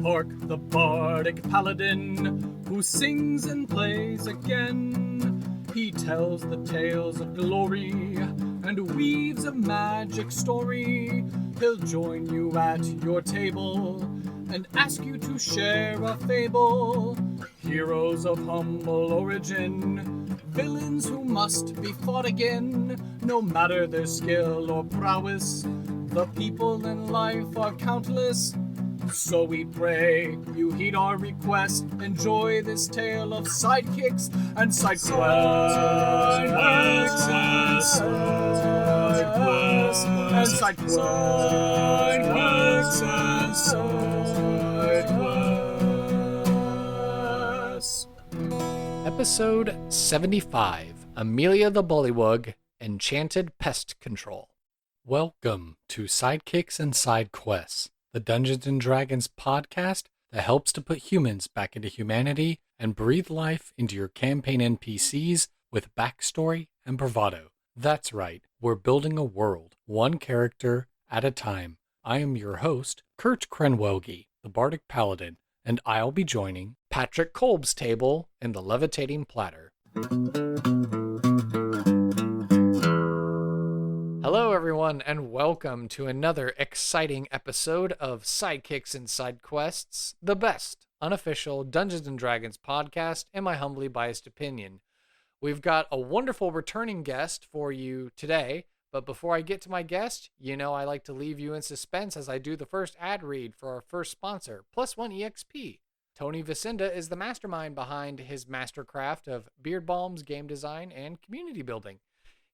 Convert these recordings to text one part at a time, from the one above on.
Orc, the bardic paladin, who sings and plays again. He tells the tales of glory and weaves a magic story. He'll join you at your table and ask you to share a fable. Heroes of humble origin, villains who must be fought again. No matter their skill or prowess, the people in life are countless. So we pray you heed our request. Enjoy this tale of sidekicks and side quests. And side quests. Episode 75, Amelia the Bullywug, Enchanted Pest Control. Welcome to Sidekicks and Side Quests, the Dungeons & Dragons podcast that helps to put humans back into humanity and breathe life into your campaign NPCs with backstory and bravado. That's right, we're building a world, one character at a time. I am your host, Kurt Krenwelge, the Bardic Paladin, and I'll be joining Patrick Kolb's table in the Levitating Platter. Hello everyone, and welcome to another exciting episode of Sidekicks and Side Quests, the best unofficial Dungeons & Dragons podcast, in my humbly biased opinion. We've got a wonderful returning guest for you today, but before I get to my guest, you know I like to leave you in suspense as I do the first ad read for our first sponsor, Plus One EXP. Tony Vicinda is the mastermind behind his mastercraft of beard balms, game design, and community building.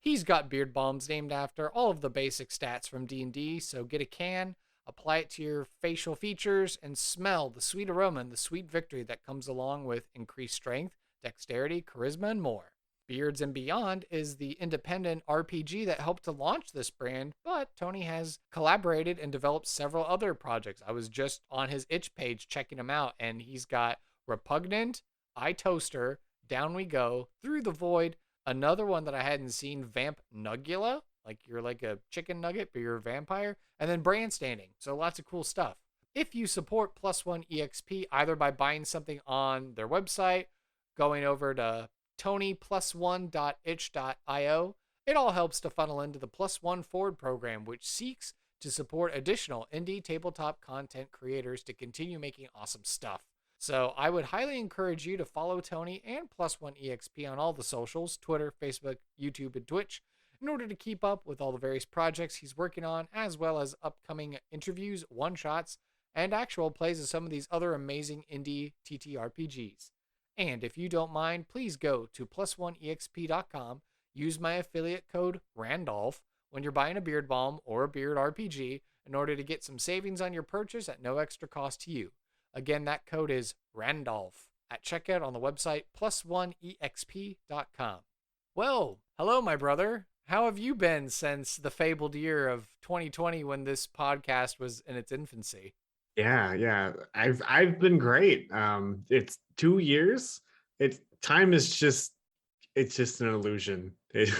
He's got beard balms named after all of the basic stats from D&D, so get a can, apply it to your facial features, and smell the sweet aroma and the sweet victory that comes along with increased strength, dexterity, charisma, and more. Beards and Beyond is the independent RPG that helped to launch this brand, but Tony has collaborated and developed several other projects. I was just on his itch page checking him out, and he's got Repugnant, I Toaster, Down We Go, Through the Void, another one that I hadn't seen, Vamp Nugula, like you're like a chicken nugget, but you're a vampire, and then Brand Standing. So lots of cool stuff. If you support Plus One EXP, either by buying something on their website, going over to tonyplus1.itch.io, it all helps to funnel into the Plus One Forward program, which seeks to support additional indie tabletop content creators to continue making awesome stuff. So I would highly encourage you to follow Tony and Plus One EXP on all the socials, Twitter, Facebook, YouTube, and Twitch, in order to keep up with all the various projects he's working on, as well as upcoming interviews, one-shots, and actual plays of some of these other amazing indie TTRPGs. And if you don't mind, please go to plus1exp.com, use my affiliate code Randolph when you're buying a beard balm or a beard RPG in order to get some savings on your purchase at no extra cost to you. Again, that code is Randolph at checkout on the website plus1exp.com. Well, hello, my brother. How have you been since the fabled year of 2020 when this podcast was in its infancy? Yeah. I've been great. It's 2 years. Time is just an illusion. It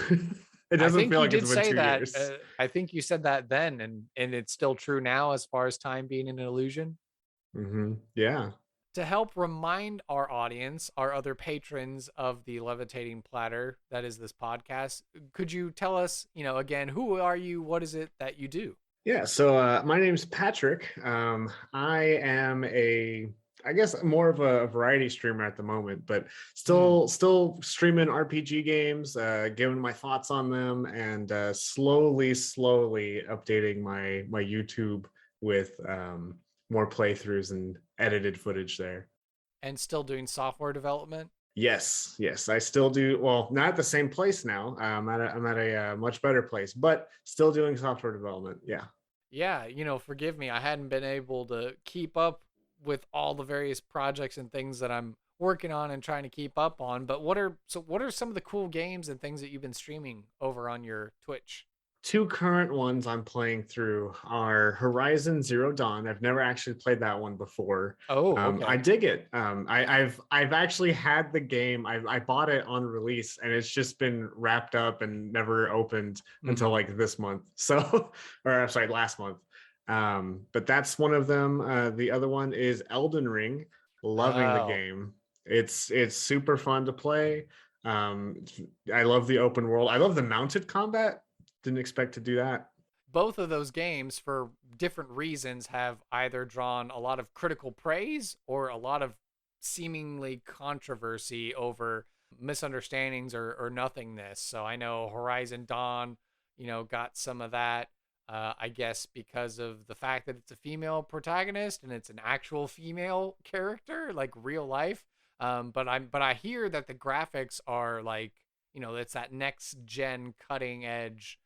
doesn't feel like it's been 2 years. I think you said that then, and it's still true now as far as time being an illusion. Mm-hmm. Yeah. To help remind our audience, our other patrons of the Levitating Platter, that is this podcast, could you tell us, again, who are you? What is it that you do? Yeah. So my name's Patrick. I am I guess more of a variety streamer at the moment, but still streaming RPG games, giving my thoughts on them, and slowly updating my YouTube with more playthroughs and edited footage there. And still doing software development? Yes, I still do. Well, not at the same place now. I'm at a much better place, but still doing software development. Yeah, forgive me. I hadn't been able to keep up with all the various projects and things that I'm working on and trying to keep up on. But what are some of the cool games and things that you've been streaming over on your Twitch? Two current ones I'm playing through are Horizon Zero Dawn. I've never actually played that one before. Oh, okay. I dig it. I've actually had the game. I bought it on release, and it's just been wrapped up and never opened until like this month. So, or I'm sorry, last month. But that's one of them. The other one is Elden Ring. Loving the Oh, game. It's super fun to play. Um, I love the open world. I love the mounted combat. Didn't expect to do that. both of those games, for different reasons, have either drawn a lot of critical praise or a lot of seemingly controversy over misunderstandings or nothingness. So I know Horizon Dawn, got some of that. I guess because of the fact that it's a female protagonist and it's an actual female character, like real life. But I hear that the graphics are like, it's that next gen cutting edge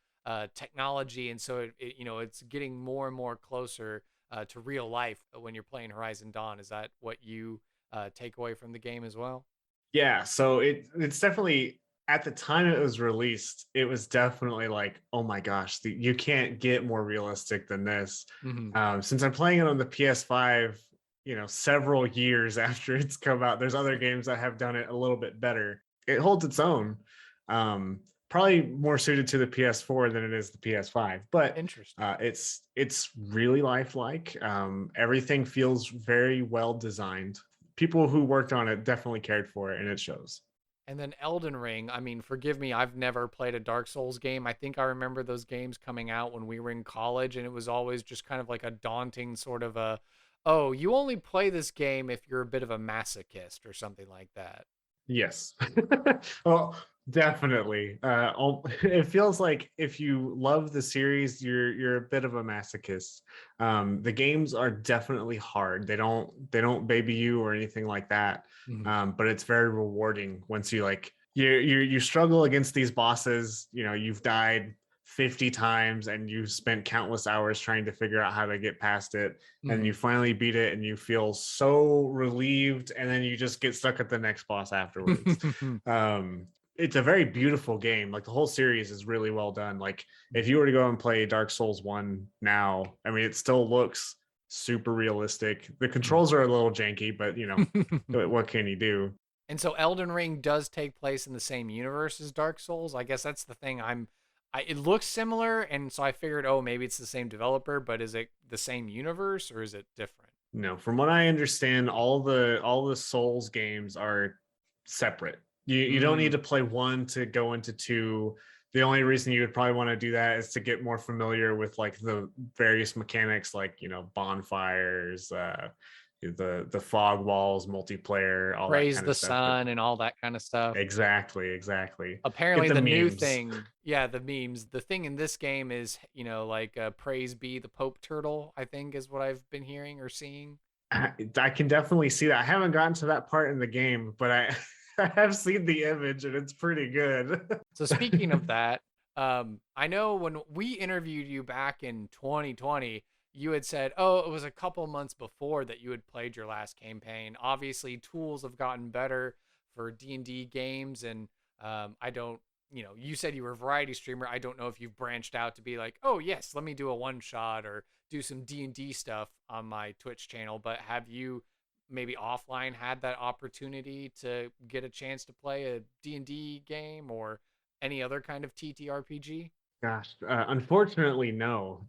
technology, and so it's getting more and more closer to real life when you're playing Horizon Dawn. Is that what you take away from the game as well? Yeah, so it's definitely at the time it was released, it was definitely like, oh my gosh, you can't get more realistic than this. Mm-hmm. Since I'm playing it on the PS5, several years after it's come out, there's other games that have done it a little bit better. It holds its own. Probably more suited to the PS4 than it is the PS5, but Interesting. it's really lifelike. Everything feels very well designed. People who worked on it definitely cared for it, and it shows. And then Elden Ring, I mean, forgive me, I've never played a Dark Souls game. I think I remember those games coming out when we were in college, and it was always just kind of like a daunting sort of oh, you only play this game if you're a bit of a masochist or something like that. Yes. Well, definitely. It feels like if you love the series, you're a bit of a masochist. The games are definitely hard. They don't baby you or anything like that. Mhm. But it's very rewarding once you struggle against these bosses. You've died 50 times and you spent countless hours trying to figure out how to get past it, and you Mhm. finally beat it and you feel so relieved, and then you just get stuck at the next boss afterwards. It's a very beautiful game. Like, the whole series is really well done. Like, if you were to go and play Dark Souls 1 now, I mean, it still looks super realistic. The controls are a little janky, but what can you do? And so Elden Ring does take place in the same universe as Dark Souls. I guess that's the thing. It looks similar, and so I figured, oh, maybe it's the same developer, but is it the same universe or is it different? No, from what I understand, all the Souls games are separate. You don't need Mm, to play one to go into two. The only reason you would probably want to do that is to get more familiar with like the various mechanics, like bonfires, the fog walls, multiplayer, all that praise kind of the stuff. But sun and all that kind of stuff. exactly. Get Apparently, the the new memes. thing, yeah, the memes. The thing in this game is, like praise be the Pope Turtle, I think is what I've been hearing or seeing. I can definitely see that. I haven't gotten to that part in the game, but I I have seen the image and it's pretty good. So speaking of that, I know when we interviewed you back in 2020, you had said, "Oh, it was a couple months before that you had played your last campaign." Obviously, tools have gotten better for D&D games, and I don't, you said you were a variety streamer. I don't know if you've branched out to be like, "Oh, yes, let me do a one shot or do some D&D stuff on my Twitch channel." But have you maybe offline had that opportunity to get a chance to play a D&D game or any other kind of TTRPG? Gosh, unfortunately, no.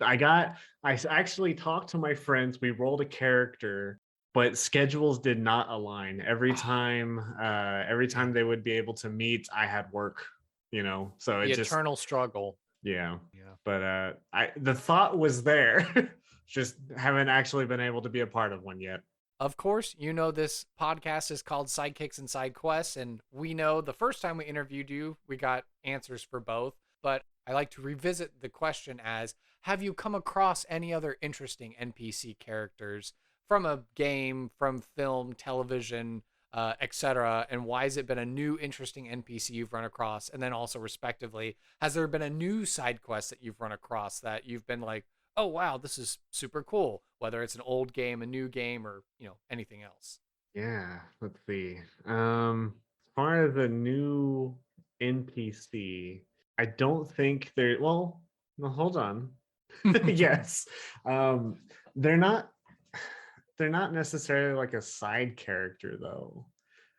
Actually talked to my friends. We rolled a character, but schedules did not align. Every time they would be able to meet, I had work. So it The just, eternal struggle. yeah. Yeah. But the thought was there, just haven't actually been able to be a part of one yet. Of course, this podcast is called Sidekicks and Side Quests, and we know the first time we interviewed you, we got answers for both. But I like to revisit the question as, have you come across any other interesting NPC characters from a game, from film, television, etc.? And why has it been a new interesting NPC you've run across? And then also, respectively, has there been a new side quest that you've run across that you've been like, oh wow, this is super cool, whether it's an old game, a new game, or anything else? Yeah, let's see. As far as a new NPC, I don't think they're well, no, hold on. Yes. Um, they're not they're not necessarily like a side character though.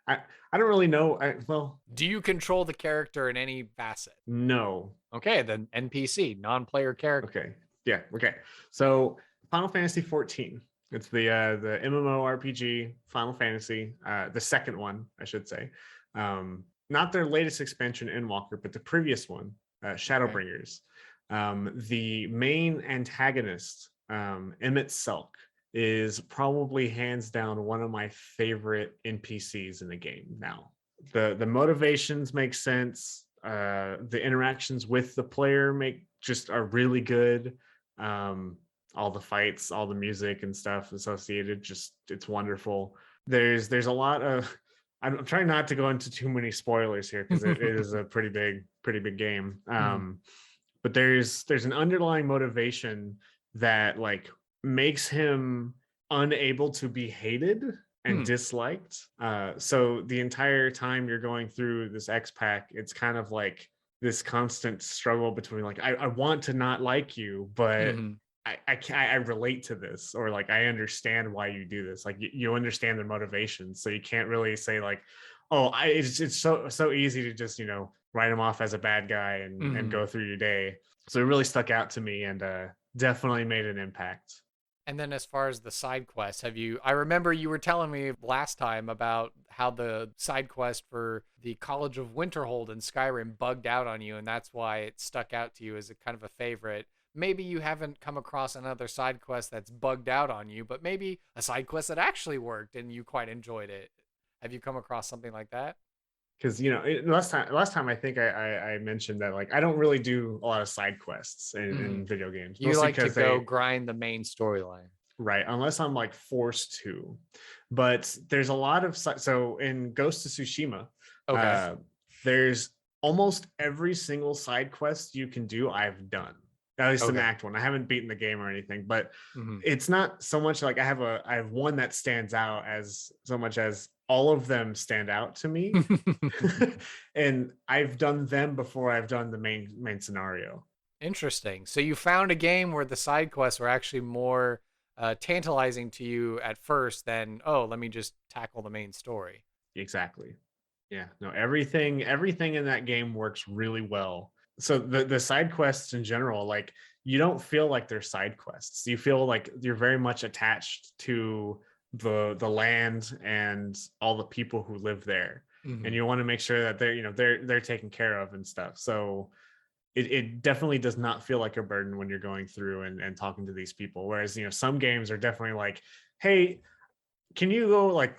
I don't really know. Well, Do you control the character in any facet? no. Okay, then NPC, non-player character. Okay. Yeah. Okay. So Final Fantasy 14. It's the MMORPG Final Fantasy, the second one, I should say. Not their latest expansion, Endwalker, but the previous one, Shadowbringers. The main antagonist, Emet-Selch, is probably hands down one of my favorite NPCs in the game now. The motivations make sense. The interactions with the player are really good. All the fights, all the music and stuff associated, it's wonderful. There's a lot of, I'm trying not to go into too many spoilers here because it is a pretty big game. But there's an underlying motivation that like makes him unable to be hated and disliked. So the entire time you're going through this X-Pack, it's kind of like this constant struggle between like, I want to not like you, but I relate to this, or like I understand why you do this. Like you understand their motivations, so you can't really say like, oh, it's so easy to just write him off as a bad guy and go through your day. So it really stuck out to me and definitely made an impact. And then as far as the side quests, I remember you were telling me last time about how the side quest for the College of Winterhold in Skyrim bugged out on you, and that's why it stuck out to you as a kind of a favorite. Maybe you haven't come across another side quest that's bugged out on you, but maybe a side quest that actually worked and you quite enjoyed it. Have you come across something like that? Because last time I think I mentioned that like I don't really do a lot of side quests in video games. You like to go grind the main storyline, right? Unless I'm like forced to. But there's a lot of so in Ghost of Tsushima, there's almost every single side quest you can do I've done. At least in Act 1. I haven't beaten the game or anything, but it's not so much like I have one that stands out as so much as all of them stand out to me. And I've done them before I've done the main scenario. Interesting. So you found a game where the side quests were actually more tantalizing to you at first than, oh, let me just tackle the main story. Exactly. Yeah. No, everything in that game works really well. So the side quests in general, like you don't feel like they're side quests. You feel like you're very much attached to the land and all the people who live there, and you want to make sure that they're taken care of and stuff. So it definitely does not feel like a burden when you're going through and talking to these people. Whereas some games are definitely like, hey, can you go like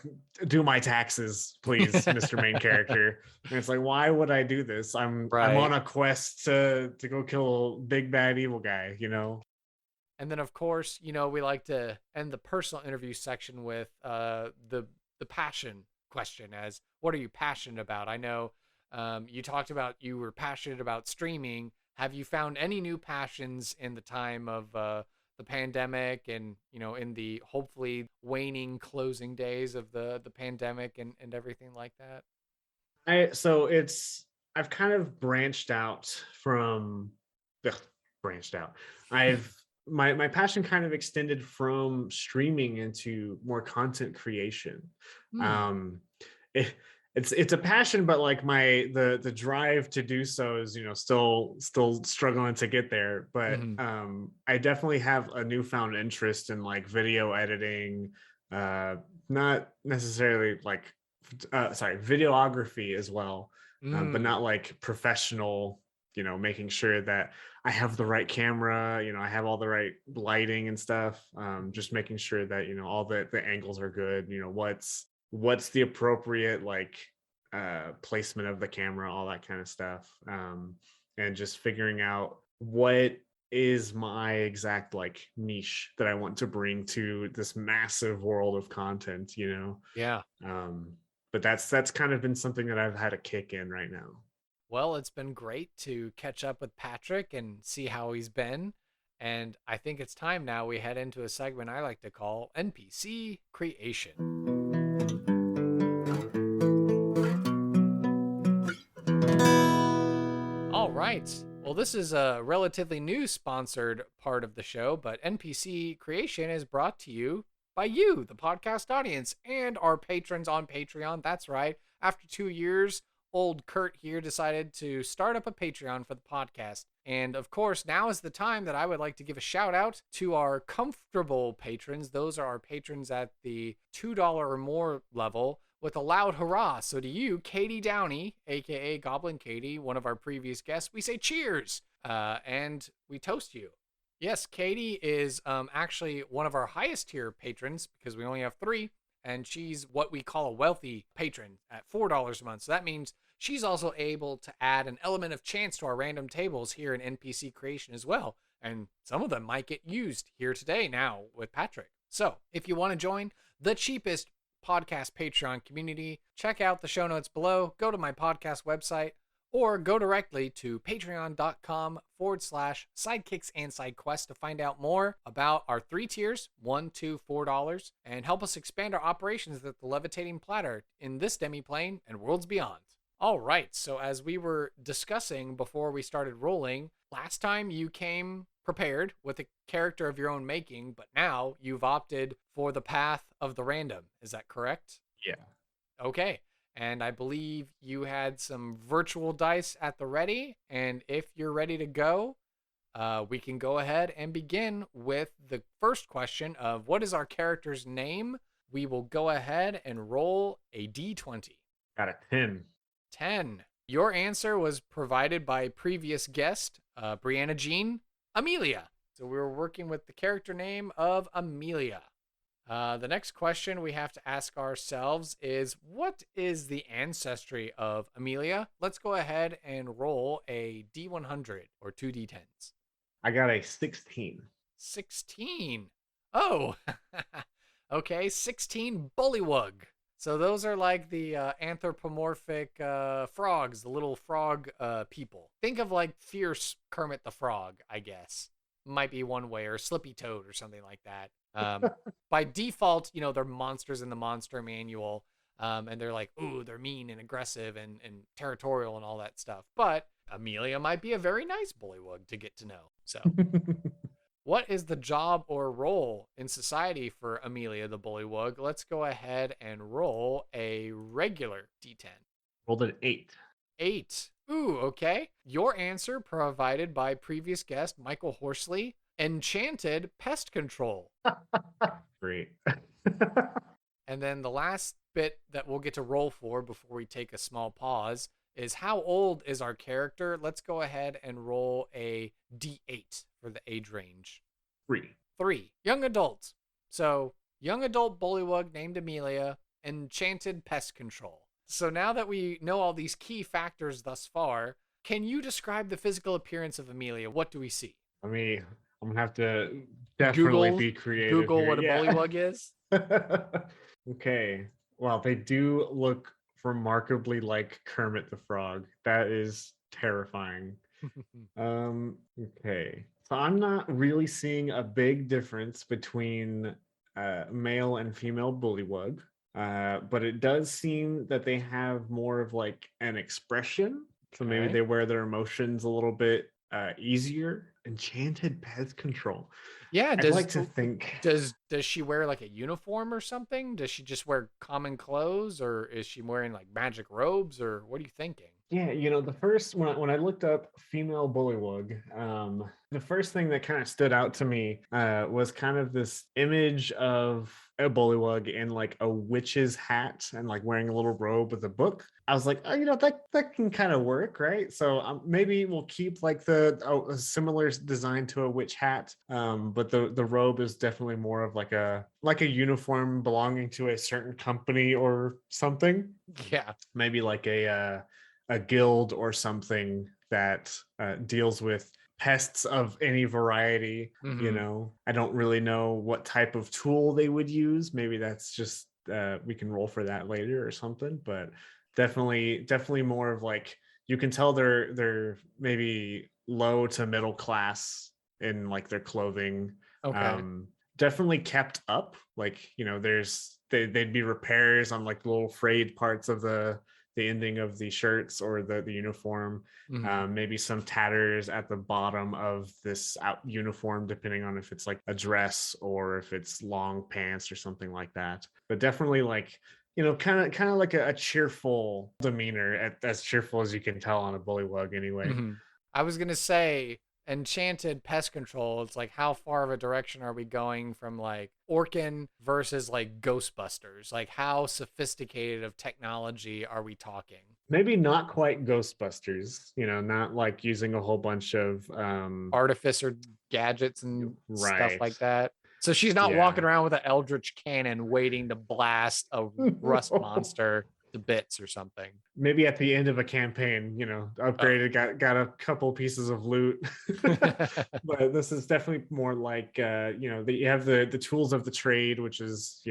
do my taxes, please, Mr. Main Character? And it's like, why would I do this? I'm on a quest to go kill big bad evil guy, And then of course, we like to end the personal interview section with the passion question, as what are you passionate about? I know you talked about you were passionate about streaming. Have you found any new passions in the time of the pandemic and in the hopefully waning closing days of the pandemic and everything like that? I've kind of branched out from my passion kind of extended from streaming into more content creation. It's a passion, but like the drive to do so is still struggling to get there. But I definitely have a newfound interest in like video editing, not necessarily like videography as well, but not like professional. Making sure that I have the right camera, I have all the right lighting and stuff. Just making sure that all the angles are good. What's the appropriate like placement of the camera, all that kind of stuff, and just figuring out what is my exact like niche that I want to bring to this massive world of content. But that's kind of been something that I've had a kick in right now. Well, it's been great to catch up with Patrick and see how he's been. And I think it's time now we head into a segment I like to call NPC Creation. All right. Well, this is a relatively new sponsored part of the show, but NPC Creation is brought to you by you, the podcast audience, and our patrons on Patreon. That's right. After 2 years, old Kurt here decided to start up a Patreon for the podcast. And of course, now is the time that I would like to give a shout out to our comfortable patrons. Those are our patrons at the $2 or more level with a loud hurrah. So to you, Katie Downey, aka Goblin Katie, one of our previous guests, we say cheers and we toast you. Yes, Katie is actually one of our highest tier patrons because we only have 3. And she's what we call a wealthy patron at $4 a month. So that means she's also able to add an element of chance to our random tables here in NPC creation as well. And some of them might get used here today now with Patrick. So if you want to join the cheapest podcast Patreon community, check out the show notes below, go to my podcast website, or go directly to patreon.com/sidekicks and sidequests to find out more about our 3 tiers, $1, $2, $4, and help us expand our operations at the Levitating Platter in this demi-plane and worlds beyond. All right, so as we were discussing before we started rolling, last time you came prepared with a character of your own making, but now you've opted for the path of the random. Is that correct? Yeah. Okay. And I believe you had some virtual dice at the ready. And if you're ready to go, we can go ahead and begin with the first question of what is our character's name? We will go ahead and roll a d20. Got a 10. 10. Your answer was provided by previous guest, Brianna Jean, Amelia. So we were working with the character name of Amelia. The next question we have to ask ourselves is, what is the ancestry of Amelia? Let's go ahead and roll a D100 or 2 D10s. I got a 16. 16. Oh, okay. 16 Bullywug. So those are like the anthropomorphic frogs, the little frog people. Think of like fierce Kermit the Frog, I guess. Might be one way, or Slippy Toad or something like that. By default, you know, they're monsters in the monster manual, and they're like, ooh, they're mean and aggressive and territorial and all that stuff. But Amelia might be a very nice Bullywug to get to know. So what is the job or role in society for Amelia the Bullywug? Let's go ahead and roll a regular D10. Rolled an 8. 8. Ooh, okay. Your answer provided by previous guest Michael Horsley, Enchanted Pest Control. Great. And then the last bit that we'll get to roll for before we take a small pause is how old is our character? Let's go ahead and roll a D8 for the age range. 3. 3. Young adult. So young adult Bullywug named Amelia, Enchanted Pest Control. So now that we know all these key factors thus far, can you describe the physical appearance of Amelia? What do we see? I'm gonna have to definitely be creative. Google here. what a Bullywug is. Okay. Well, they do look remarkably like Kermit the Frog. That is terrifying. Okay. So I'm not really seeing a big difference between male and female Bullywug. But it does seem that they have more of like an expression. So maybe they wear their emotions a little bit easier. Enchanted Pest Control. Yeah, I'd like to think. Does she wear like a uniform or something? Does she just wear common clothes, or is she wearing like magic robes, or what are you thinking? Yeah, you know, the first when I looked up female Bullywug, the first thing that kind of stood out to me was kind of this image of a Bullywug in like a witch's hat and like wearing a little robe with a book. I was like, oh, you know, that can kind of work, right? So maybe we'll keep like a similar design to a witch hat, but the robe is definitely more of like a uniform belonging to a certain company or something. Yeah, maybe like a guild or something that deals with pests of any variety. You know, I don't really know what type of tool they would use. Maybe that's just we can roll for that later or something, but definitely more of like, you can tell they're maybe low to middle class in like their clothing. Okay. Definitely kept up, like, you know, they'd be repairs on like little frayed parts of the ending of the shirts or the uniform. Maybe some tatters at the bottom of this uniform, depending on if it's like a dress or if it's long pants or something like that. But definitely like kind of like a cheerful demeanor, as cheerful as you can tell on a Bullywug anyway. I was gonna say Enchanted Pest Control. It's like how far of a direction are we going from like Orkin versus like Ghostbusters? Like how sophisticated of technology are we talking? Maybe not quite Ghostbusters, not like using a whole bunch of Artificer gadgets and stuff right. like that. So she's not walking Yeah. around with an eldritch cannon waiting to blast a rust monster to bits or something. Maybe at the end of a campaign, upgraded, got a couple pieces of loot. But this is definitely more like you have the tools of the trade, which is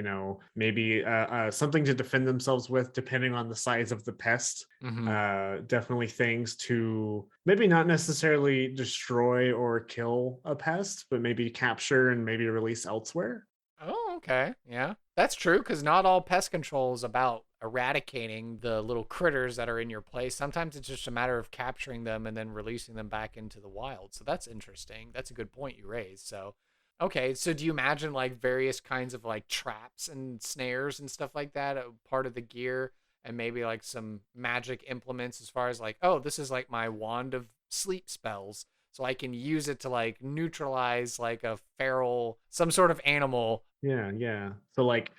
maybe something to defend themselves with depending on the size of the pest. Definitely things to maybe not necessarily destroy or kill a pest, but maybe capture and maybe release elsewhere. Oh, okay. Yeah, that's true, because not all pest control is about eradicating the little critters that are in your place. Sometimes it's just a matter of capturing them and then releasing them back into the wild. So that's interesting. That's a good point you raised. So, okay. So do you imagine like various kinds of like traps and snares and stuff like that, part of the gear, and maybe like some magic implements as far as like, oh, this is like my wand of sleep spells. So I can use it to like neutralize like a feral, some sort of animal. Yeah. So like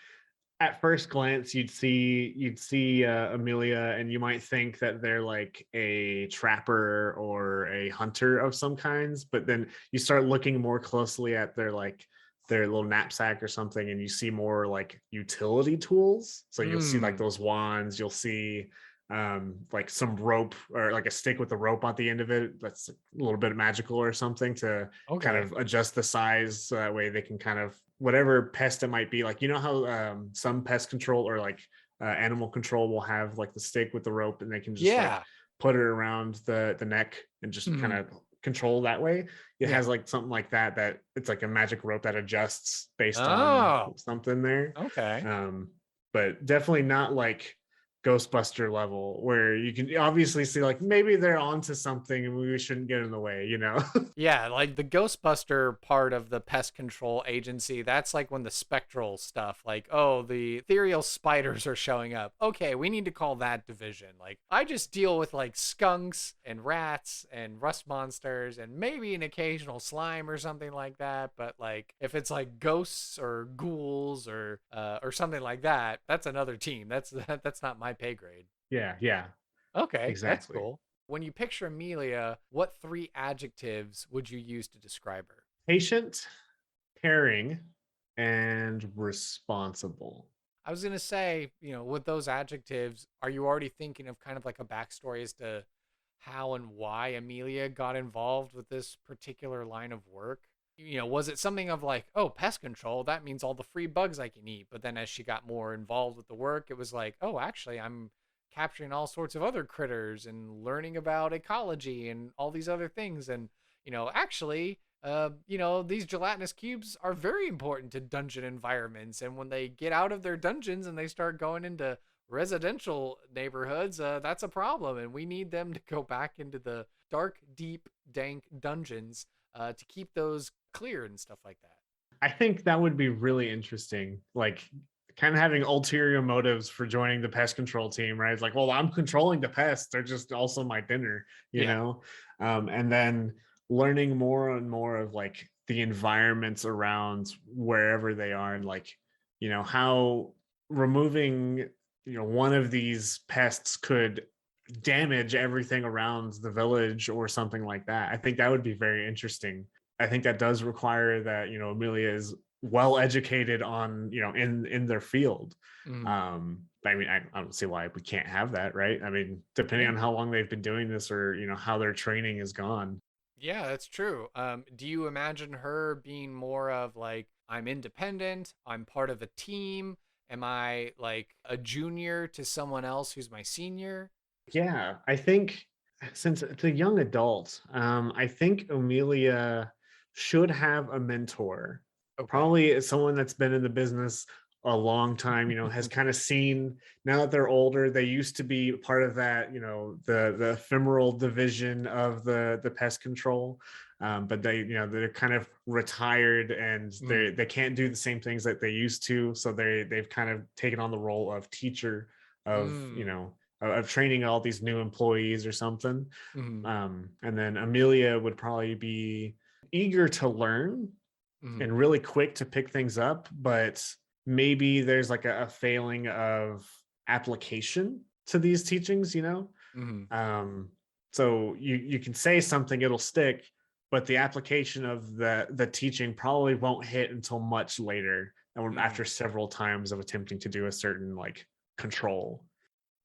at first glance, you'd see Amelia, and you might think that they're like a trapper or a hunter of some kinds. But then you start looking more closely at their little knapsack or something, and you see more like utility tools. So you'll see like those wands. You'll see like some rope or like a stick with a rope at the end of it that's a little bit magical or something to kind of adjust the size, so that way they can kind of whatever pest it might be, like how some pest control or like animal control will have like the stick with the rope, and they can just like put it around the neck and just kind of control that way. It has like something like that it's like a magic rope that adjusts based on something there. But definitely not like Ghostbuster level, where you can obviously see like maybe they're onto something and we shouldn't get in the way. Yeah, like the Ghostbuster part of the pest control agency, that's like when the spectral stuff, like, oh, the ethereal spiders are showing up. Okay, we need to call that division. Like, I just deal with like skunks and rats and rust monsters and maybe an occasional slime or something like that. But like, if it's like ghosts or ghouls or something like that, that's another team. That's not my pay grade. Yeah. Okay, Exactly. that's cool. When you picture Amelia, what 3 adjectives would you use to describe her? Patient, caring, and responsible. I was going to say, with those adjectives, are you already thinking of kind of like a backstory as to how and why Amelia got involved with this particular line of work? Was it something of like, oh, pest control, that means all the free bugs I can eat. But then as she got more involved with the work, it was like, oh, actually, I'm capturing all sorts of other critters and learning about ecology and all these other things. And, actually, these gelatinous cubes are very important to dungeon environments. And when they get out of their dungeons and they start going into residential neighborhoods, that's a problem. And we need them to go back into the dark, deep, dank dungeons to keep those clear and stuff like that. I think that would be really interesting. Like kind of having ulterior motives for joining the pest control team, right? It's like, well, I'm controlling the pests. They're just also my dinner, you know? And then learning more and more of like the environments around wherever they are, and like, how removing, one of these pests could damage everything around the village or something like that. I think that would be very interesting. I think that does require that, Amelia is well educated on, in their field. But I mean, I don't see why we can't have that, right? I mean, depending on how long they've been doing this, or how their training is gone. Yeah, that's true. Do you imagine her being more of like, I'm independent, I'm part of a team? Am I like a junior to someone else who's my senior? Yeah, I think since it's a young adult, I think Amelia should have a mentor. Probably someone that's been in the business a long time, has kind of seen, now that they're older, they used to be part of that, the ephemeral division of the pest control. but they're kind of retired, and they can't do the same things that they used to. So they've kind of taken on the role of teacher, of training all these new employees or something. And then Amelia would probably be eager to learn and really quick to pick things up, but maybe there's like a failing of application to these teachings, so you can say something, it'll stick, but the application of the teaching probably won't hit until much later, and after several times of attempting to do a certain like control.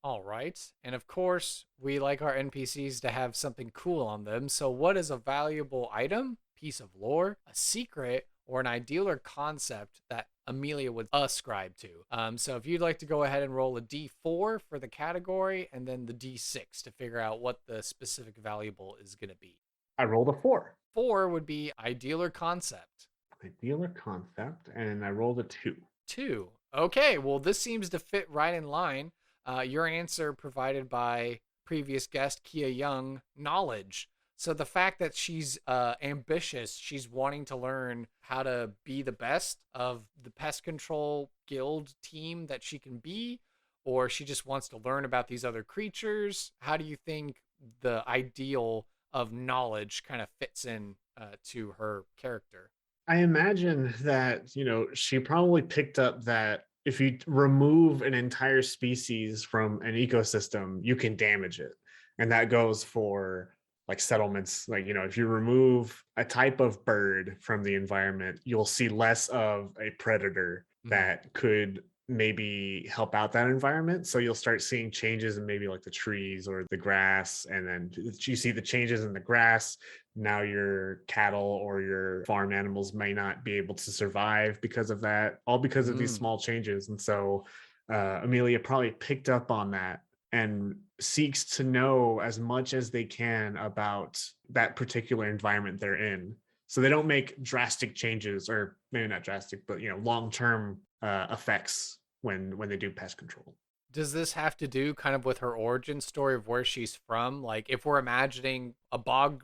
All right. And of course, we like our NPCs to have something cool on them. So what is a valuable item, piece of lore, a secret, or an ideal or concept that Amelia would ascribe to? So if you'd like to go ahead and roll a D4 for the category, and then the D6 to figure out what the specific valuable is going to be. I rolled a 4. 4 would be ideal or concept. Ideal or concept, and I rolled a 2. 2. Okay, well, this seems to fit right in line. Your answer provided by previous guest Kia Young, knowledge. So the fact that she's ambitious, she's wanting to learn how to be the best of the pest control guild team that she can be, or she just wants to learn about these other creatures. How do you think the ideal of knowledge kind of fits in to her character? I imagine that, she probably picked up that if you remove an entire species from an ecosystem, you can damage it. And that goes for like settlements. Like, if you remove a type of bird from the environment, you'll see less of a predator that could maybe help out that environment. So you'll start seeing changes in maybe like the trees or the grass. And then you see the changes in the grass. Now your cattle or your farm animals may not be able to survive because of that, all because of these small changes. And so Amelia probably picked up on that and seeks to know as much as they can about that particular environment they're in. So they don't make drastic changes, or maybe not drastic, but long-term effects when they do pest control. Does this have to do kind of with her origin story of where she's from? Like if we're imagining a bog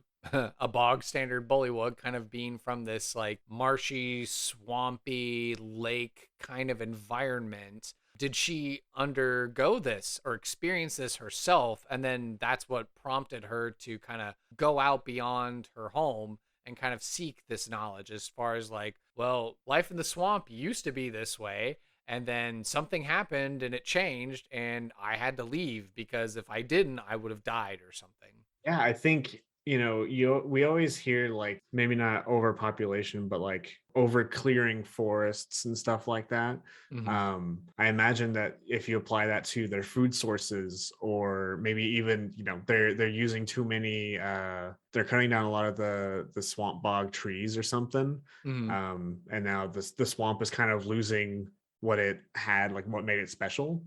standard Bullywug kind of being from this like marshy, swampy lake kind of environment, did she undergo this or experience this herself? And then that's what prompted her to kind of go out beyond her home and kind of seek this knowledge as far as like, well, life in the swamp used to be this way. And then something happened and it changed and I had to leave because if I didn't, I would have died or something. Yeah, I think, we always hear like maybe not overpopulation, but like over clearing forests and stuff like that. I imagine that if you apply that to their food sources, or maybe even, they're using too many, they're cutting down a lot of the swamp bog trees or something. And now the swamp is kind of losing what it had, like what made it special.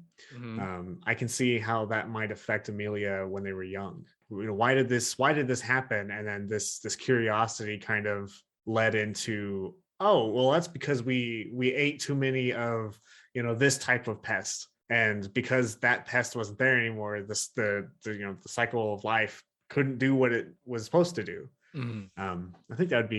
I can see how that might affect Amelia when they were young. Why did this happen? And then this curiosity kind of led into, oh, well, that's because we ate too many of this type of pest, and because that pest wasn't there anymore, the cycle of life couldn't do what it was supposed to do. I think that'd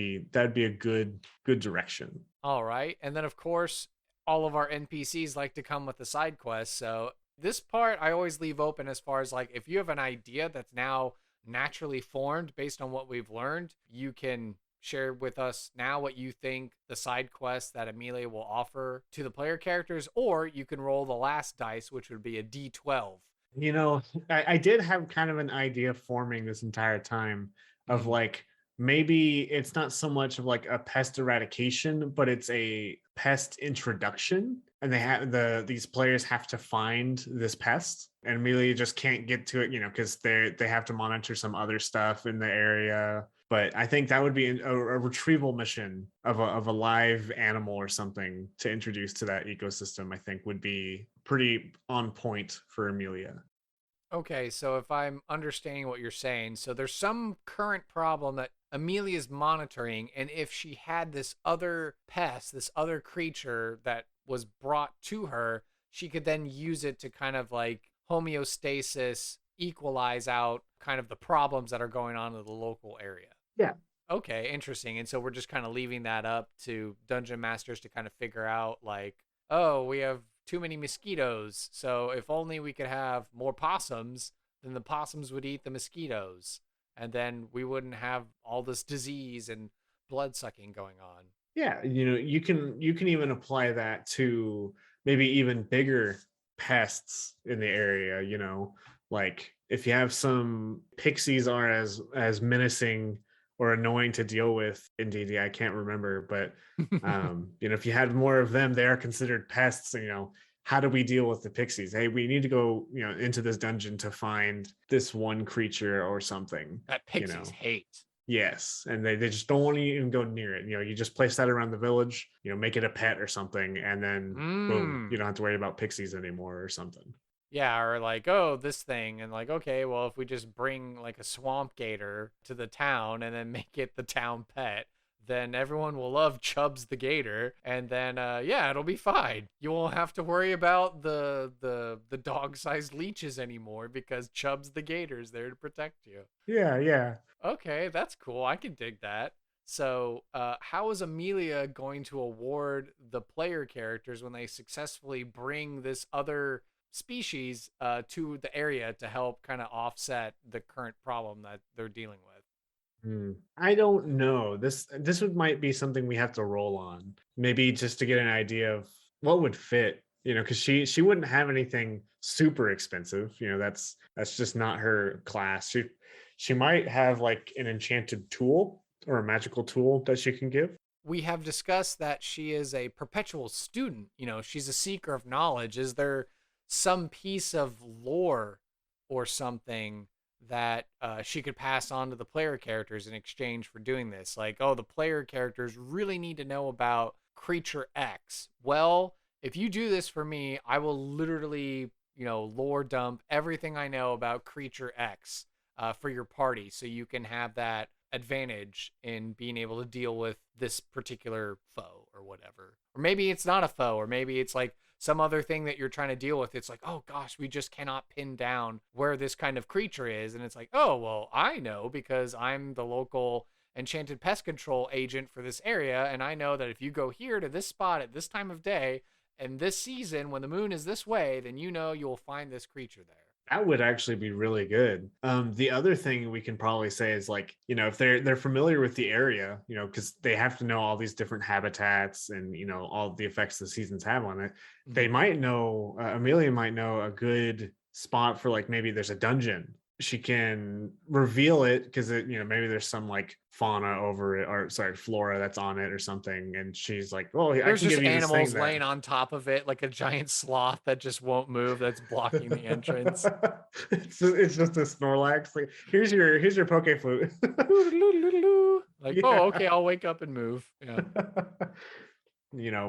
be a good direction. All right, and then of course all of our NPCs like to come with a side quest. So this part I always leave open as far as like, if you have an idea that's now naturally formed based on what we've learned, you can share with us now what you think the side quest that Amelia will offer to the player characters, or you can roll the last dice, which would be a D12. I did have kind of an idea forming this entire time of like, maybe it's not so much of like a pest eradication, but it's a pest introduction, and these players have to find this pest, and Amelia just can't get to it, because they have to monitor some other stuff in the area. But I think that would be a retrieval mission of a live animal or something to introduce to that ecosystem. I think would be pretty on point for Amelia. Okay, so if I'm understanding what you're saying, so there's some current problem that Amelia's monitoring, and if she had this other pest, this other creature that was brought to her, she could then use it to kind of like homeostasis, equalize out kind of the problems that are going on in the local area. Yeah. Okay, interesting. And so we're just kind of leaving that up to dungeon masters to kind of figure out, like, oh, we have too many mosquitoes. So if only we could have more possums, then the possums would eat the mosquitoes. And then we wouldn't have all this disease and blood sucking going on. Yeah, you can even apply that to maybe even bigger pests in the area, like if you have some pixies are as menacing or annoying to deal with in DD, I can't remember, but if you had more of them, they are considered pests, and how do we deal with the pixies? Hey, we need to go, into this dungeon to find this one creature or something. That pixies hate. Yes, and they just don't want to even go near it. You just place that around the village, make it a pet or something, and then boom, you don't have to worry about pixies anymore or something. Yeah, or like, oh, this thing, and like, okay, well, if we just bring like a swamp gator to the town and then make it the town pet, then everyone will love Chubbs the gator, and then yeah, it'll be fine. You won't have to worry about the dog-sized leeches anymore because Chubbs the gator's there to protect you. Yeah. Okay, that's cool. I can dig that. So, how is Amelia going to award the player characters when they successfully bring this other species to the area to help kind of offset the current problem that they're dealing with? I don't know. Might be something we have to roll on. Maybe just to get an idea of what would fit, because she wouldn't have anything super expensive. That's just not her class. She might have like an enchanted tool or a magical tool that she can give. We have discussed that she is a perpetual student. She's a seeker of knowledge. Is there some piece of lore or something that she could pass on to the player characters in exchange for doing this? Like, oh, the player characters really need to know about creature X. Well, if you do this for me, I will literally, lore dump everything I know about creature X for your party, so you can have that advantage in being able to deal with this particular foe or whatever. Or maybe it's not a foe, or maybe it's like some other thing that you're trying to deal with. It's like, oh gosh, we just cannot pin down where this kind of creature is. And it's like, oh, well, I know because I'm the local Enchanted Pest Control agent for this area. And I know that if you go here to this spot at this time of day and this season, when the moon is this way, then you'll find this creature there. That would actually be really good. The other thing we can probably say is like, if they're familiar with the area, because they have to know all these different habitats and all the effects the seasons have on it. They might know, Amelia might know a good spot for like maybe there's a dungeon. She can reveal it because maybe there's some like fauna over it, or sorry, flora that's on it or something, and she's like, oh, there's I can just give you animals this laying on top of it, like a giant sloth that just won't move, that's blocking the entrance. It's just a Snorlax. Like, here's your poke flute. Like, yeah. Oh, okay, I'll wake up and move. Yeah.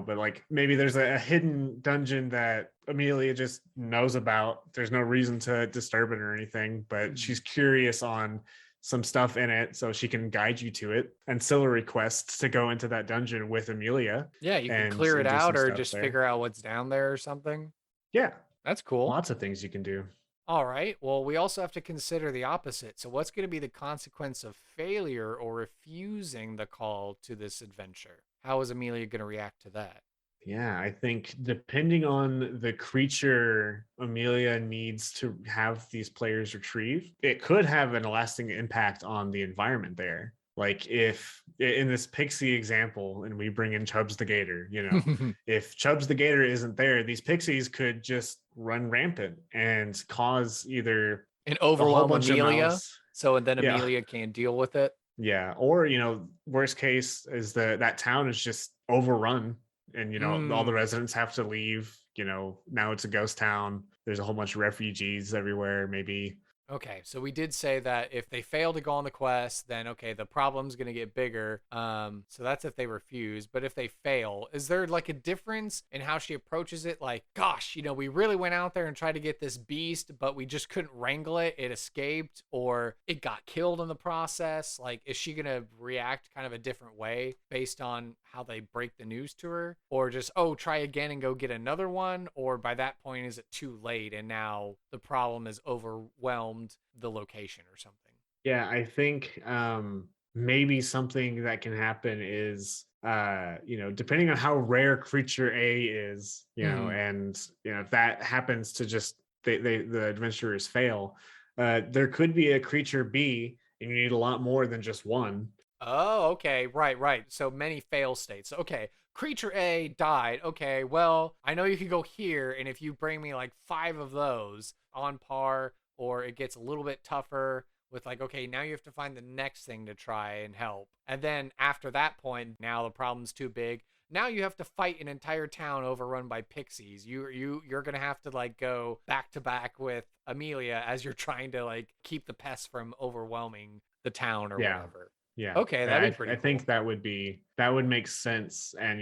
But like maybe there's a hidden dungeon that Amelia just knows about. There's no reason to disturb it or anything, but she's curious on some stuff in it, so she can guide you to it. Ancillary quests to go into that dungeon with Amelia. Yeah, you can clear it out or just figure out what's down there or something. Yeah. That's cool. Lots of things you can do. All right. Well, we also have to consider the opposite. So what's going to be the consequence of failure or refusing the call to this adventure? How is Amelia going to react to that? Yeah, I think depending on the creature Amelia needs to have these players retrieve, it could have an lasting impact on the environment there. Like if in this pixie example, and we bring in Chubbs the Gator, if Chubbs the Gator isn't there, these pixies could just run rampant and cause either an overwhelm Amelia. So then Amelia can't deal with it. Yeah. Or, worst case is that town is just overrun and, all the residents have to leave. Now it's a ghost town. There's a whole bunch of refugees everywhere, maybe. Okay, so we did say that if they fail to go on the quest, then okay, the problem's gonna get bigger. So that's if they refuse. But if they fail, is there like a difference in how she approaches it? Like, gosh, we really went out there and tried to get this beast, but we just couldn't wrangle it. It escaped, or it got killed in the process. Like, is she gonna react kind of a different way based on how they break the news to her, or just try again and go get another one? Or by that point, is it too late and now the problem is overwhelmed the location or something? Yeah, I think maybe something that can happen is depending on how rare creature A is, Mhm. and if that happens to just the adventurers fail, there could be a creature B and you need a lot more than just one. Oh, okay. Right, right. So many fail states. Okay. Creature A died. Okay. Well, I know you could go here, and if you bring me like 5 of those on par, or it gets a little bit tougher with like, okay, now you have to find the next thing to try and help. And then after that point, now the problem's too big. Now you have to fight an entire town overrun by pixies. You're gonna have to like go back to back with Amelia as you're trying to like keep the pests from overwhelming the town or Yeah. whatever. Yeah, Okay, that'd be I pretty think cool. that would make sense, and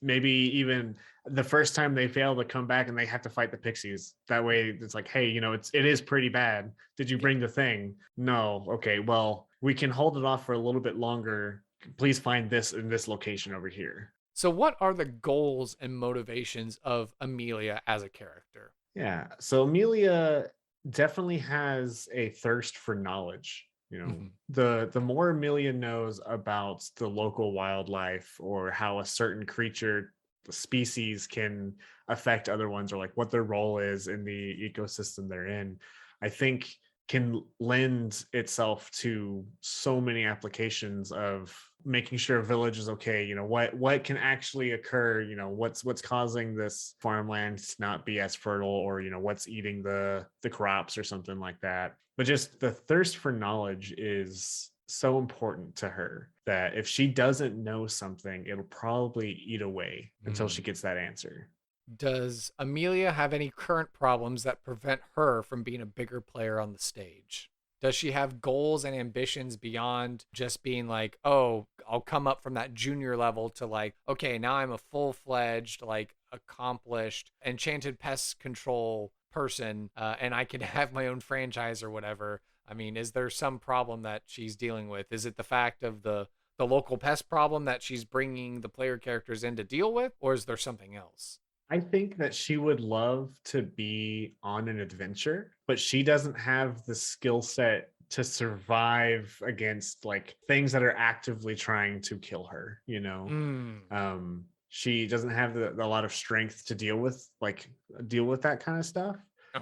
maybe even the first time they fail to come back and they have to fight the pixies. That way, it's like, hey, it is pretty bad. Did you Yeah. bring the thing? No. Okay, well, we can hold it off for a little bit longer. Please find this in this location over here. So, what are the goals and motivations of Amelia as a character? Yeah. So Amelia definitely has a thirst for knowledge. Mhm. The more Amelia knows about the local wildlife or how a certain creature species can affect other ones or like what their role is in the ecosystem they're in, I think can lend itself to so many applications of making sure a village is okay. What can actually occur, what's causing this farmland to not be as fertile, or what's eating the crops or something like that. But just the thirst for knowledge is so important to her that if she doesn't know something, it'll probably eat away until she Mm. gets that answer. Does Amelia have any current problems that prevent her from being a bigger player on the stage? Does she have goals and ambitions beyond just being like, oh, I'll come up from that junior level to like, okay, now I'm a full fledged, like accomplished Enchanted Pest control person, and I can have my own franchise or whatever? I mean, is there some problem that she's dealing with? Is it the fact of the local pest problem that she's bringing the player characters in to deal with, or is there something else? I think that she would love to be on an adventure, but she doesn't have the skill set to survive against like things that are actively trying to kill her. Mm, She doesn't have a lot of strength to deal with that kind of stuff.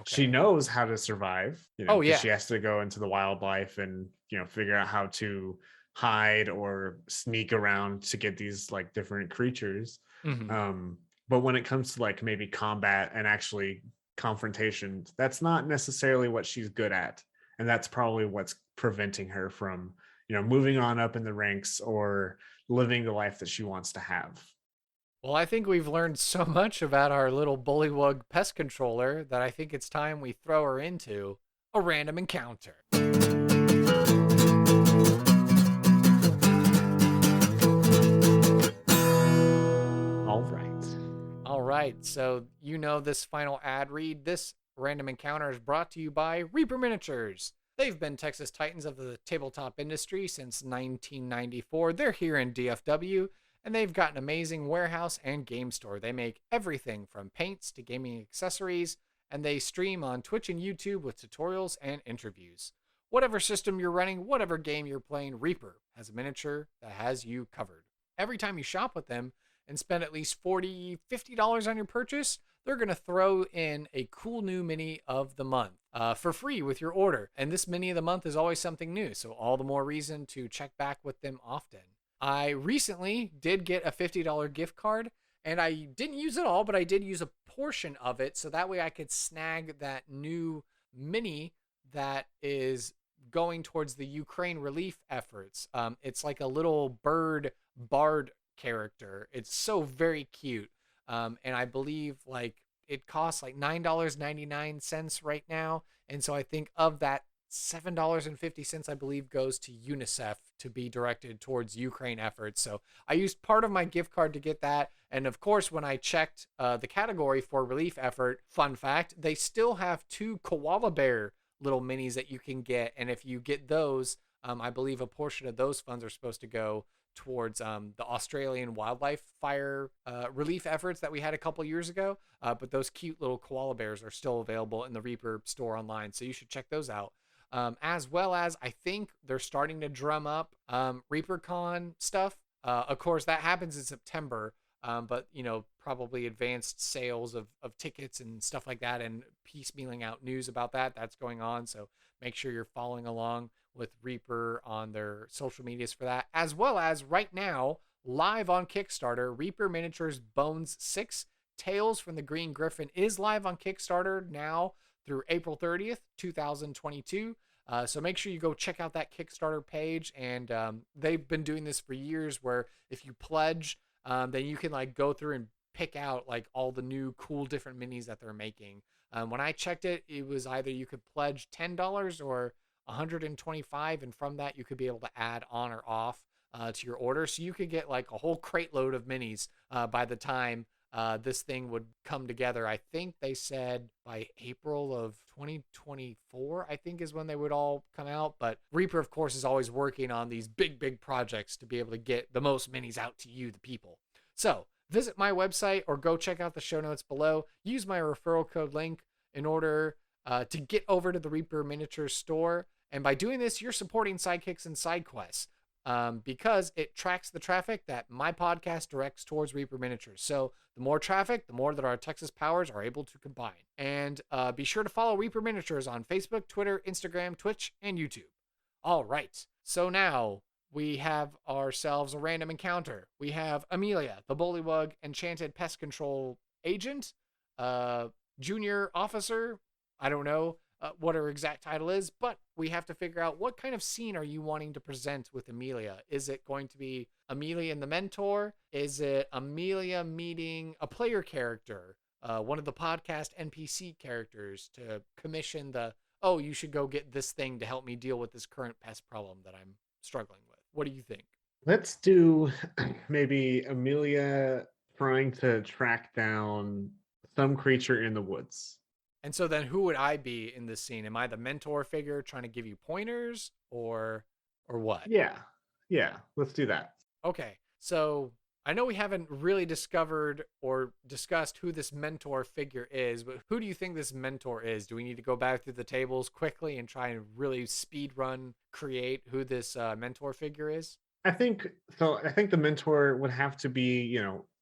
She okay. knows how to survive, Oh because yeah. she has to go into the wildlife and figure out how to hide or sneak around to get these like different creatures. Hmm. um but when it comes to like maybe combat and actually confrontation, that's not necessarily what she's good at, and that's probably what's preventing her from moving on up in the ranks or living the life that she wants to have. Well, I think we've learned so much about our little Bullywug pest controller that I think it's time we throw her into a random encounter. All right. All right, so you know this final ad read. This random encounter is brought to you by Reaper Miniatures. They've been Texas Titans of the tabletop industry since 1994. They're here in DFW, and they've got an amazing warehouse and game store. They make everything from paints to gaming accessories, and they stream on Twitch and YouTube with tutorials and interviews. Whatever system you're running, whatever game you're playing, Reaper has a miniature that has you covered. Every time you shop with them, and spend at least $40, $50 on your purchase, they're going to throw in a cool new mini of the month for free with your order. And this mini of the month is always something new, so all the more reason to check back with them often. I recently did get a $50 gift card, and I didn't use it all, but I did use a portion of it, so that way I could snag that new mini that is going towards the Ukraine relief efforts. It's like a little bird bard character. It's so very cute. And I believe like it costs like $9.99 right now. And so I think of that, $7.50 I believe goes to UNICEF to be directed towards Ukraine efforts. So I used part of my gift card to get that. And of course, when I checked the category for relief effort, fun fact, they still have 2 koala bear little minis that you can get. And if you get those, I believe a portion of those funds are supposed to go towards the Australian wildlife fire relief efforts that we had a couple years ago. But those cute little koala bears are still available in the Reaper store online, so you should check those out. as well as I think they're starting to drum up ReaperCon stuff. Of course, that happens in September, but probably advanced sales of tickets and stuff like that, and piecemealing out news about that's going on. So make sure you're following along with Reaper on their social medias for that, as well as right now live on Kickstarter, Reaper Miniatures Bones 6 Tales from the Green Griffin is live on Kickstarter now through April 30th, 2022. So make sure you go check out that Kickstarter page. And they've been doing this for years, where if you pledge, then you can like go through and pick out like all the new cool different minis that they're making. When I checked it, it was either you could pledge $10 or $125, and from that you could be able to add on or off to your order. So you could get like a whole crate load of minis by the time this thing would come together. I think they said by April of 2024, I think is when they would all come out. But Reaper, of course, is always working on these big projects to be able to get the most minis out to you, the people. So visit my website or go check out the show notes below. Use my referral code link in order to get over to the Reaper Miniatures store. And by doing this, you're supporting Sidekicks and Side Quests. Because it tracks the traffic that my podcast directs towards Reaper Miniatures. So the more traffic, the more that our Texas powers are able to combine. And be sure to follow Reaper Miniatures on Facebook, Twitter, Instagram, Twitch, and YouTube. All right. So now we have ourselves a random encounter. We have Amelia, the Bullywug Enchanted Pest Control Agent, junior officer. I don't know what her exact title is, but we have to figure out what kind of scene are you wanting to present with Amelia. Is it going to be Amelia and the mentor? Is it Amelia meeting a player character, one of the podcast NPC characters, to commission you should go get this thing to help me deal with this current pest problem that I'm struggling with? What do you think? Let's do maybe Amelia trying to track down some creature in the woods. And so then who would I be in this scene? Am I the mentor figure trying to give you pointers or what? Yeah. Let's do that. Okay. So I know we haven't really discovered or discussed who this mentor figure is, but who do you think this mentor is? Do we need to go back through the tables quickly and try and really speed run create who this mentor figure is? I think the mentor would have to be,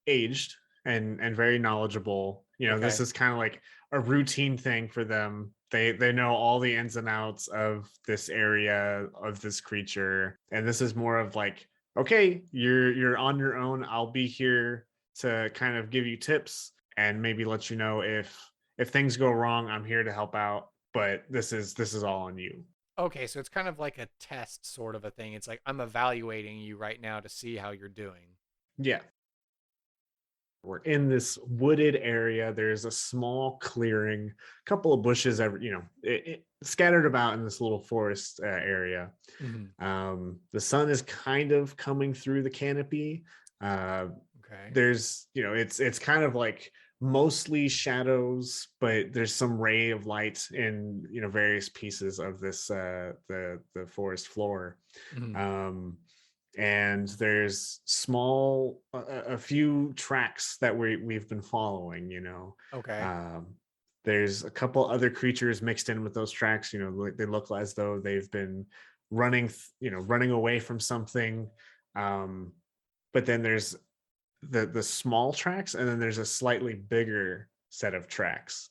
aged and very knowledgeable. Okay. This is kind of like a routine thing for them. They know all the ins and outs of this area, of this creature, and this is more of like, okay, you're on your own. I'll be here to kind of give you tips and maybe let you know if things go wrong. I'm here to help out, but this is all on you. Okay, so it's kind of like a test sort of a thing. It's like I'm evaluating you right now to see how you're doing. Yeah. We're in this wooded area. There's a small clearing, a couple of bushes, scattered about in this little forest area. Mm-hmm. The sun is kind of coming through the canopy. Okay. There's, it's kind of like mostly shadows, but there's some ray of light in, various pieces of this, the forest floor. Mm-hmm. And there's a few tracks that we've been following, Okay. There's a couple other creatures mixed in with those tracks. They look as though they've been running away from something. But then there's the small tracks, and then there's a slightly bigger set of tracks.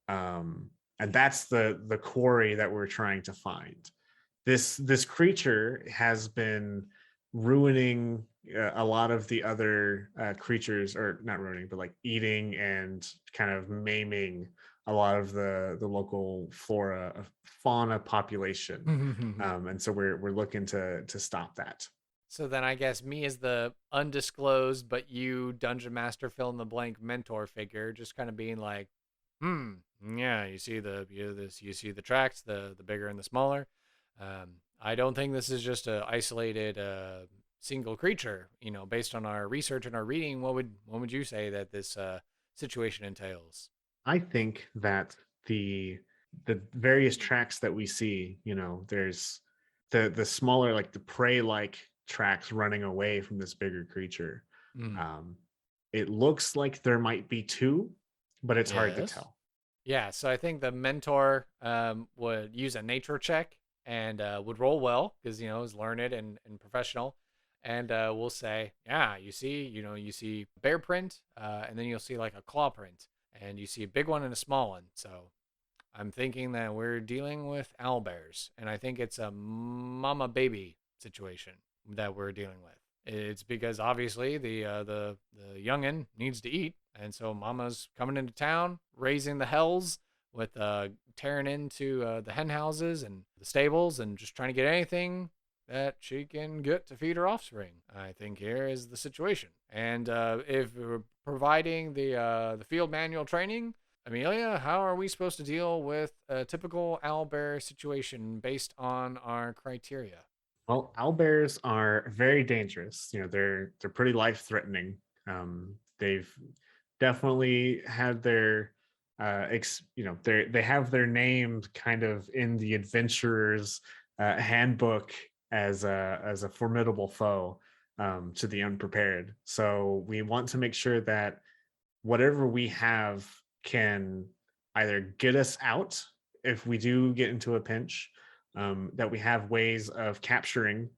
And that's the quarry that we're trying to find. This creature has been ruining a lot of the other creatures, or not ruining, but like eating and kind of maiming a lot of the local fauna population. And so we're looking to stop that. So then I guess me as the undisclosed, but you dungeon master fill in the blank mentor figure, just kind of being like, yeah, you see the tracks, the bigger and the smaller. I don't think this is just a isolated single creature. Based on our research and our reading, what would you say that this situation entails? I think that the various tracks that we see, there's the smaller, like the prey-like tracks running away from this bigger creature. It looks like there might be two, but it's hard to tell. Yeah, so I think the mentor would use a nature check and would roll well because, is learned and professional. And we'll say, yeah, you see bear print, and then you'll see like a claw print, and you see a big one and a small one. So I'm thinking that we're dealing with owlbears, and I think it's a mama baby situation that we're dealing with. It's because obviously the youngin needs to eat, and so mama's coming into town, raising the hells with tearing into the hen houses and the stables, and just trying to get anything that she can get to feed her offspring. I think here is the situation, and if we're providing the field manual training, Amelia, how are we supposed to deal with a typical owlbear situation based on our criteria? Well, owlbears are very dangerous. They're pretty life threatening. They've definitely had their they have their name kind of in the adventurer's handbook as a formidable foe to the unprepared. So we want to make sure that whatever we have can either get us out if we do get into a pinch, that we have ways of capturing,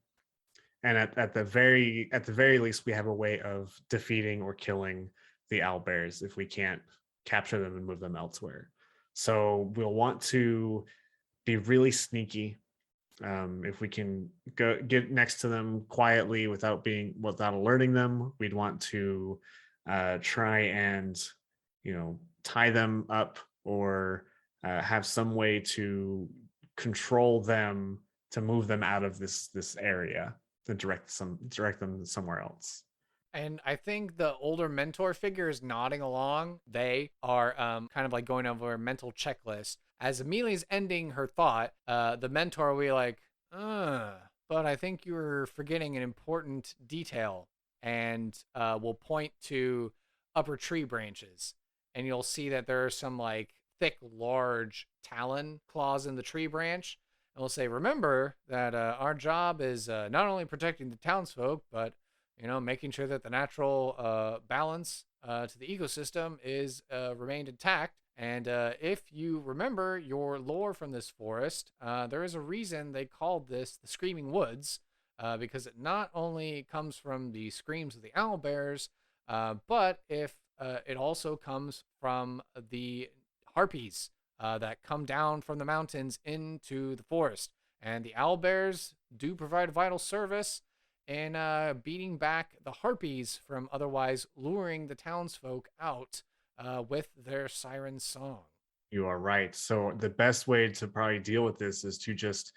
and at the very least we have a way of defeating or killing the owlbears if we can't capture them and move them elsewhere. So we'll want to be really sneaky. If we can go get next to them quietly without alerting them, we'd want to try and tie them up, or have some way to control them, to move them out of this area, to direct them somewhere else. And I think the older mentor figure is nodding along. They are kind of like going over a mental checklist. As Amelia's ending her thought, the mentor will be like, but I think you were forgetting an important detail. And will point to upper tree branches. And you'll see that there are some like thick, large talon claws in the tree branch. And we'll say, remember that our job is not only protecting the townsfolk, but making sure that the natural balance to the ecosystem is remained intact. And if you remember your lore from this forest, there is a reason they called this the Screaming Woods, because it not only comes from the screams of the owlbears, but if it also comes from the harpies that come down from the mountains into the forest. And the owlbears do provide vital service in beating back the harpies from otherwise luring the townsfolk out with their siren song. You are right. So the best way to probably deal with this is to just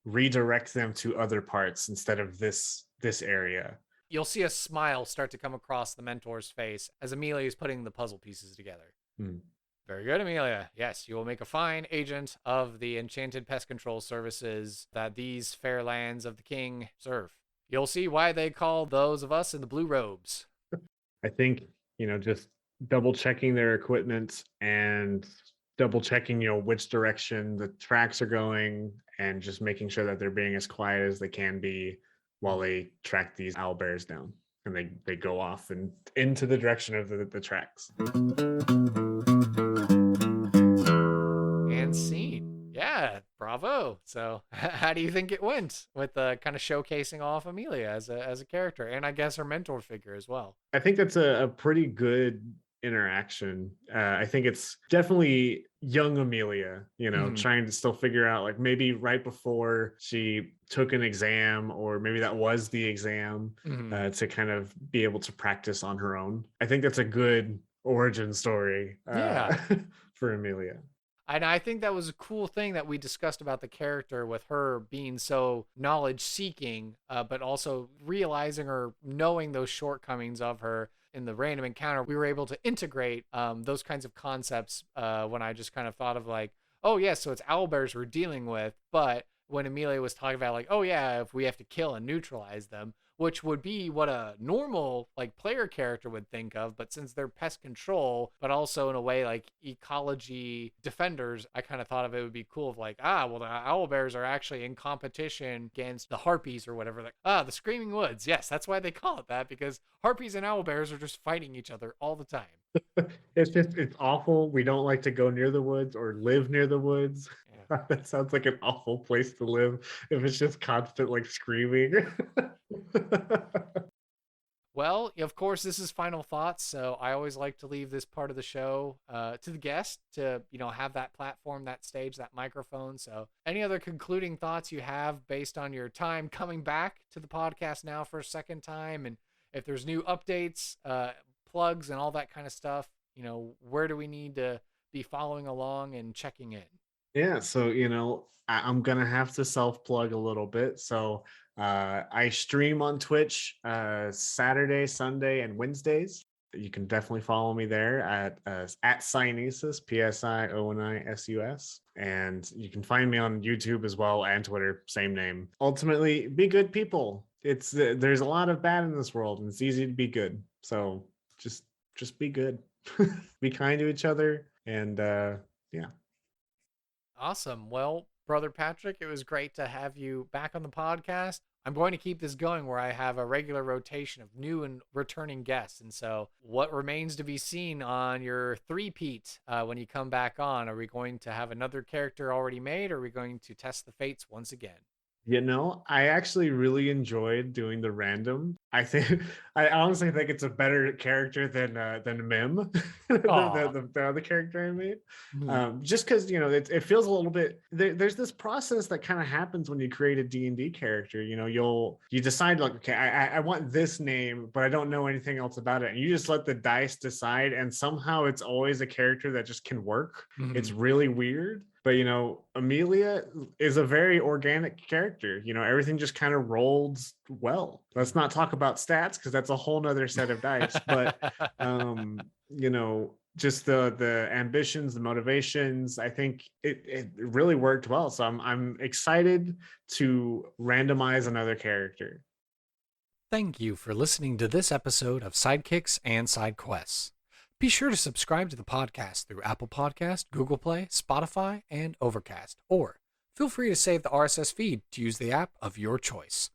redirect them to other parts instead of this area. You'll see a smile start to come across the mentor's face as Amelia is putting the puzzle pieces together. Very good, Amelia. Yes, you will make a fine agent of the Enchanted Pest Control Services that these fair lands of the king serve. You'll see why they call those of us in the blue robes. I think, just double checking their equipment and double checking, which direction the tracks are going, and just making sure that they're being as quiet as they can be while they track these owlbears down, and they go off and into the direction of the tracks. And scene. Yeah, bravo. So how do you think it went with kind of showcasing off Amelia as a character, and I guess her mentor figure as well? I think that's a pretty good interaction. I think it's definitely young Amelia, trying to still figure out, like, maybe right before she took an exam, or maybe that was the exam, to kind of be able to practice on her own. I think that's a good origin story for Amelia. And I think that was a cool thing that we discussed about the character, with her being so knowledge seeking, but also realizing or knowing those shortcomings of her in the random encounter. We were able to integrate those kinds of concepts when I just kind of thought of like, oh yeah, so it's owlbears we're dealing with. But when Amelia was talking about like, oh yeah, if we have to kill and neutralize them, which would be what a normal like player character would think of. But since they're pest control, but also in a way like ecology defenders, I kind of thought of it would be cool of like, well, the owlbears are actually in competition against the harpies or whatever. Like, the screaming woods. Yes, that's why they call it that, because harpies and owlbears are just fighting each other all the time. It's awful. We don't like to go near the woods or live near the woods. Yeah. That sounds like an awful place to live if it's just constant like screaming. Well, of course, this is final thoughts, so I always like to leave this part of the show to the guest to, have that platform, that stage, that microphone. So any other concluding thoughts you have based on your time coming back to the podcast now for a second time, and if there's new updates, plugs, and all that kind of stuff, where do we need to be following along and checking in? Yeah, so I'm gonna have to self-plug a little bit. So I stream on Twitch Saturday, Sunday, and Wednesdays. You can definitely follow me there at Psionisus, Psionisus, and you can find me on YouTube as well and Twitter, same name. Ultimately, be good people. It's there's a lot of bad in this world, and it's easy to be good. So just be good, be kind to each other, and yeah. Awesome. Well, Brother Patrick, it was great to have you back on the podcast. I'm going to keep this going where I have a regular rotation of new and returning guests. And so what remains to be seen on your three-peat when you come back on? Are we going to have another character already made, or are we going to test the fates once again? I actually really enjoyed doing the random. I honestly think it's a better character than Mim, the other character I made. Just because it feels a little bit. There's this process that kind of happens when you create a D&D character. You decide like, okay, I want this name, but I don't know anything else about it, and you just let the dice decide, and somehow it's always a character that just can work. Mm-hmm. It's really weird. But Amelia is a very organic character. Everything just kind of rolled well. Let's not talk about stats because that's a whole nother set of dice. But just the ambitions, the motivations, I think it really worked well. So I'm excited to randomize another character. Thank you for listening to this episode of Sidekicks and Side Quests. Be sure to subscribe to the podcast through Apple Podcast, Google Play, Spotify, and Overcast, or feel free to save the RSS feed to use the app of your choice.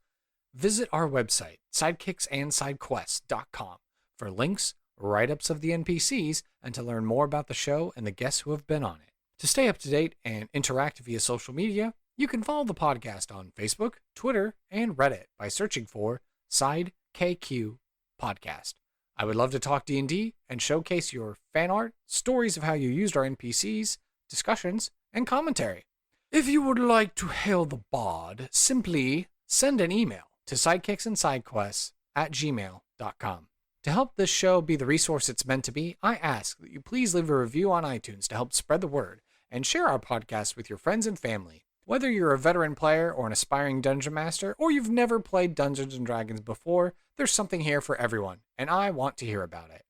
Visit our website, sidekicksandsidequests.com, for links, write-ups of the NPCs, and to learn more about the show and the guests who have been on it. To stay up to date and interact via social media, you can follow the podcast on Facebook, Twitter, and Reddit by searching for SideKQ Podcast. I would love to talk D&D and showcase your fan art, stories of how you used our NPCs, discussions, and commentary. If you would like to hail the bard, simply send an email to sidekicksandsidequests@gmail.com. To help this show be the resource it's meant to be, I ask that you please leave a review on iTunes to help spread the word and share our podcast with your friends and family. Whether you're a veteran player or an aspiring dungeon master, or you've never played Dungeons & Dragons before, there's something here for everyone, and I want to hear about it.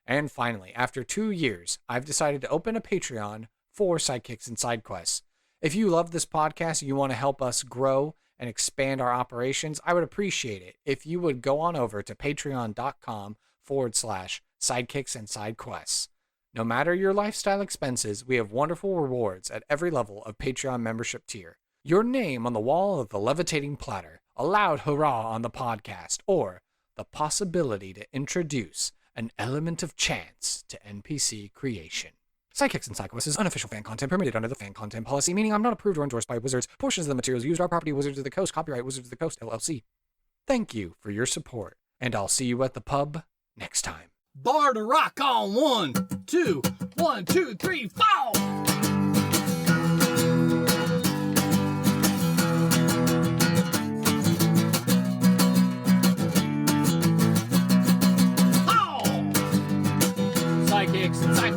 And finally, after 2 years, I've decided to open a Patreon for Sidekicks and Side Quests. If you love this podcast and you want to help us grow and expand our operations, I would appreciate it if you would go on over to patreon.com/Sidekicks and Side Quests. No matter your lifestyle expenses, we have wonderful rewards at every level of Patreon membership tier. Your name on the wall of the levitating platter, a loud hurrah on the podcast, or the possibility to introduce an element of chance to NPC creation. Sidekicks and Sidequests is unofficial fan content permitted under the fan content policy, meaning I'm not approved or endorsed by Wizards. Portions of the materials used are property Wizards of the Coast, copyright Wizards of the Coast, LLC. Thank you for your support, and I'll see you at the pub next time. Bar to rock on 1, 2, 1, 2, 3, 4. Sidekicks and Sidekicks.